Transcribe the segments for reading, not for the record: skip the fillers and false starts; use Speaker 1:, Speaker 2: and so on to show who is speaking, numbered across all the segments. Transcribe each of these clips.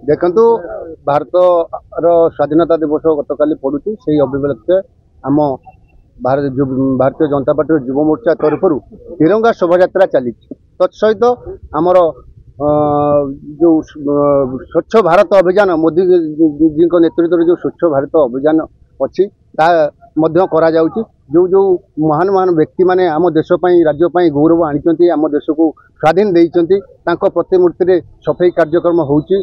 Speaker 1: देखु भारत स्वाधीनता दिवस गतकाली पड़ुची से अभिव्यक्ति आम भारतीय जनता पार्टी युव मोर्चा तरफ तिरंगा शोभा चली तत्सहित आमर जो स्वच्छ भारत अभियान मोदी जी नेतृत्व जो स्वच्छ भारत अभियान अच्छी करा जो जो महान महान व्यक्ति माने आम देश राज्य गौरव आनी आम देश को स्वाधीन देती प्रतिमूर्ति रे सफाई कार्यक्रम होउची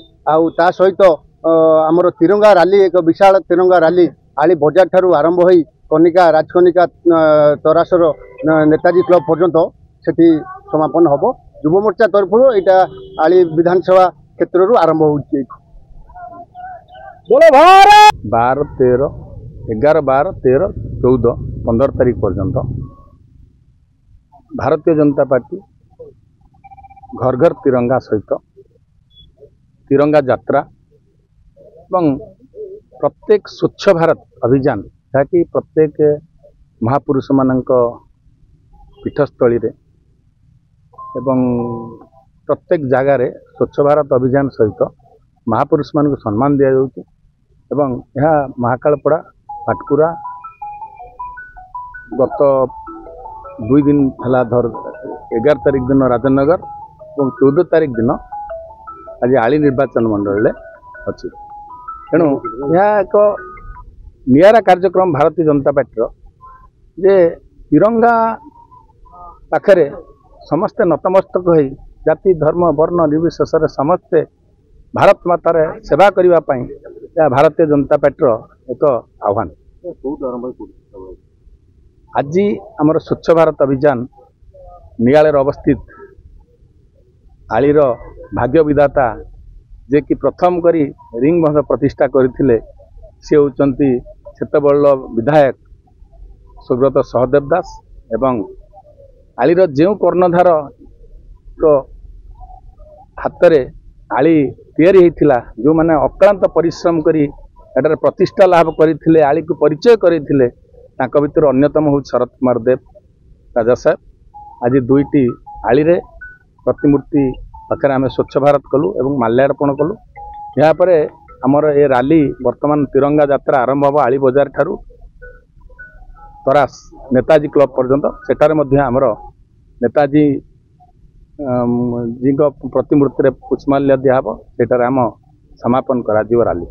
Speaker 1: ता सहित आमर तिरंगा रैली एक विशाल तिरंगा रैली आली बजार ठारू आरंभ होई कनिका राजकनिका तरासर नेताजी क्लब पर्यंत सेठी समापन हबो। युव मोर्चा तरफ एटा आली विधानसभा क्षेत्र आरंभ होउची 12 13 11 12 13 14 15 तारीख पर्यंत भारतीय जनता पार्टी घर घर तिरंगा सहित तिरंगा यात्रा एवं प्रत्येक स्वच्छ भारत अभियान जहाँकि प्रत्येक महापुरुष मानक पीठस्थली एवं प्रत्येक जगार स्वच्छ भारत अभियान सहित महापुरुष मान सम्मान दि जाउछि एवं यह महाकालपड़ा पाटकुरा गत 2 दिन है 11 तारीख दिन राजनगर और 14 तारीख दिन आज आली निर्वाचन मंडल अच्छी तेणु यह एक नियारा कार्यक्रम भारतीय जनता पार्टी जे तिरंगा पाखरे समस्ते नतमस्तक हो जाति धर्म वर्ण निर्विशेष समस्ते भारत मातार सेवा करने यह भारतीय जनता पार्टी एक आह्वान। आज आमर स्वच्छ भारत अभियान नियाले अवस्थित आलीर भाग्य विधाता जे कि प्रथम करी रिंग बंध प्रतिष्ठा करथिले से होचंती सेतबल विधायक सुब्रत सहदेव दास एवं आलीर जो कर्णधार तो हाथ रे आली तैयारी होता जो मैंने अक्लांत परिश्रम करी एटार प्रतिष्ठा लाभ करथिले आली को परिचय करथिले तांका भितर अन्यतम हूँ शरद कुमार देव राजा साहेब आज 2टी आली रे प्रतिमूर्ति पाखे आम स्वच्छ भारत कलु एवं माल्यार्पण कलु यापर आमर ए रैली वर्तमान तिरंगा यात्रा आरंभ हम आली बजार ठारू तरास नेताजी क्लब पर्यंत सेठारे मध्य आमर नेताजी जी प्रतिमूर्ति रे पुष्पमाल्य दिहब सेठारे आम समापन करा रैली।